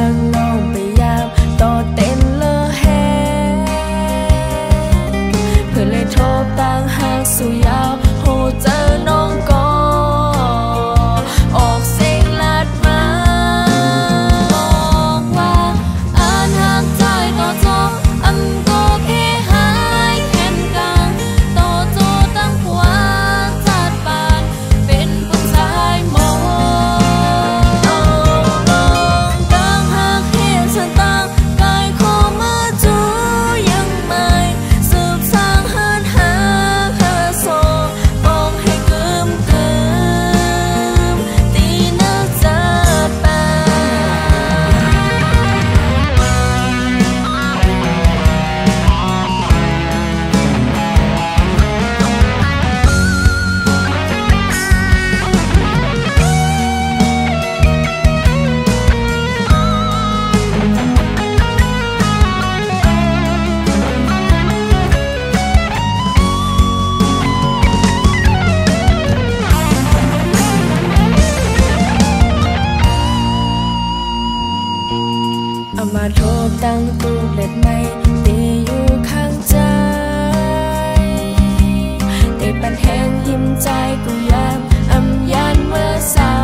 างน้องไปยามต่อเต้นเลอแฮเพื่อเลยโทรต่างหากสู่ยาวโหเจอน้องก็ออกเสียงลัดมาบอกว่าอ่านหากใจก็จบอำก็แค่หายแค่นกลางต่อโจตั้งหัวจัดปานเป็นผู้ชายมองต่างหากเหตุฉันต่างกายขอมาจูยังไม่สืบสร้างหาหาโซปองให้เกิมตีน่าจะแปลเอามาโทบตั้งตู้เล็ดไม่ตีอยู่ข้างใจแต่ปันแห้งยิ้มใจกูยามอำยันเมื่อสา